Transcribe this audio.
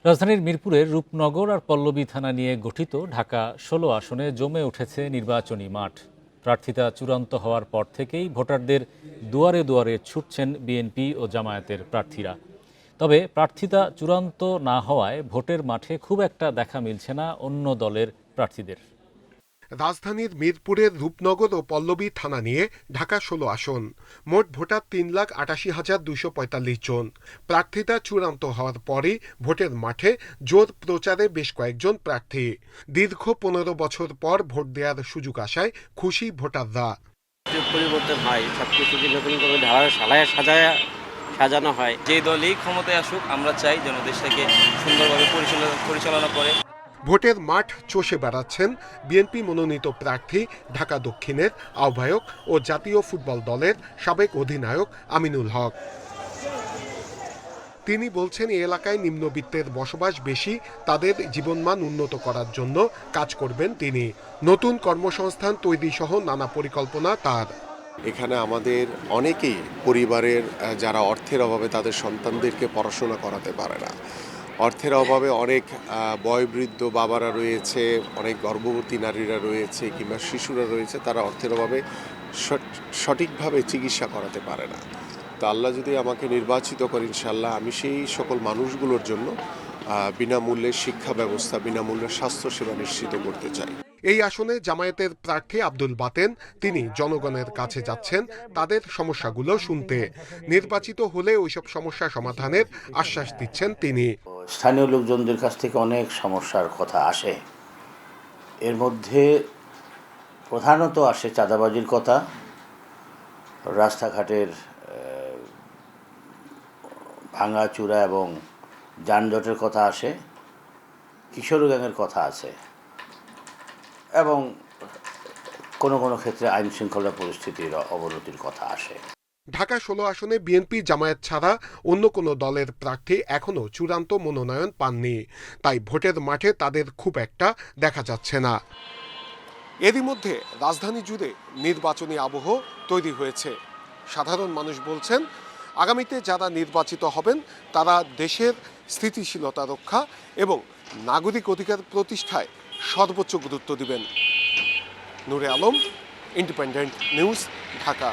রাজধানীর মিরপুরের রূপনগর আর পল্লবী থানা নিয়ে গঠিত ঢাকা ১৬ আসনে জমে উঠেছে নির্বাচনী মাঠ। প্রার্থিতা চূড়ান্ত হওয়ার পর থেকেই ভোটারদের দুয়ারে দুয়ারে ছুটছেন বিএনপি ও জামায়াতের প্রার্থীরা। তবে প্রার্থিতা চূড়ান্ত না হওয়ায় ভোটের মাঠে খুব একটা দেখা মিলছে না অন্য দলের প্রার্থীদের। রাজধানীর মিরপুরের রূপনগর ও পল্লবী থানা নিয়ে ঢাকা ১৬ আসন, মোট ভোটার ৩,৮৮,২৪৫ জন। প্রার্থিতা চূড়ান্ত হওয়ার পরই ভোটের মাঠে জোর প্রচারে বেশ কয়েকজন প্রার্থী। দীর্ঘ ১৫ বছর পর ভোট দেওয়ার সুযোগ আসায় খুশি ভোটাররা। পরিবর্তন হয়, সবকিছু নতুন করে সাজানো হয়। যে দলই ক্ষমতায় আসুক, আমরা চাই যেন দেশটাকে সুন্দরভাবে পরিচালনা করে। ভোটের মাঠ চষে বেড়াচ্ছেন বিএনপি মনোনীত প্রার্থী ঢাকা দক্ষিণের আহ্বায়ক ও জাতীয় ফুটবল দলের সাবেক অধিনায়ক আমিনুল হক। তিনি বলছেন এই এলাকায় নিম্নবিত্তের বসবাস বেশি, তাদের জীবনমান উন্নত করার জন্য কাজ করবেন তিনি। নতুন কর্মসংস্থান তৈরি সহ নানা পরিকল্পনা তার। এখানে আমাদের অনেকেই পরিবারের যারা অর্থের অভাবে তাদের সন্তানদেরকে পড়াশোনা করাতে পারে না, অর্থের অভাবে অনেক বয়োবৃদ্ধ বাবারা রয়েছে, অনেক গর্ভবতী নারীরা রয়েছে কিংবা শিশুরা রয়েছে, তারা অর্থের অভাবে সঠিকভাবে চিকিৎসা করাতে পারে না। তো আল্লাহ যদি আমাকে নির্বাচিত করেন, ইনশাআল্লাহ আমি সেই সকল মানুষগুলোর জন্য বিনামূল্যে শিক্ষা ব্যবস্থা, বিনামূল্যে স্বাস্থ্যসেবা নিশ্চিত করতে চাই। এই আসনে জামায়াতের প্রার্থী আব্দুল বাতেন, তিনি জনগণের কাছে যাচ্ছেন তাদের সমস্যাগুলো শুনতে। নির্বাচিত হলে ওইসব সমস্যা সমাধানের আশ্বাস দিচ্ছেন তিনি। স্থানীয় লোকজনদের কাছ থেকে অনেক সমস্যার কথা আসে, এর মধ্যে প্রধানত আসে চাঁদাবাজির কথা, রাস্তাঘাটের ভাঙাচুরা এবং যানজটের কথা আসে, কিশোর গ্যাংয়ের কথা আছে এবং কোনো কোনো ক্ষেত্রে আইন শৃঙ্খলা পরিস্থিতির অবনতির কথা আসে। ঢাকা ১৬ আসনে বিএনপি জামায়াত ছাড়া অন্য কোনো দলের প্রার্থী এখনো চূড়ান্ত মনোনয়ন পাননি, তাই ভোটের মাঠে তাদের খুব একটা দেখা যাচ্ছে না। এরই মধ্যে রাজধানী জুড়ে নির্বাচনী আবহ তৈরি হয়েছে। সাধারণ মানুষ বলছেন, আগামীতে যারা নির্বাচিত হবেন তারা দেশের স্থিতিশীলতা রক্ষা এবং নাগরিক অধিকার প্রতিষ্ঠায় সর্বোচ্চ গুরুত্ব দিবেন। নূরে আলম, ইন্ডিপেন্ডেন্ট নিউজ, ঢাকা।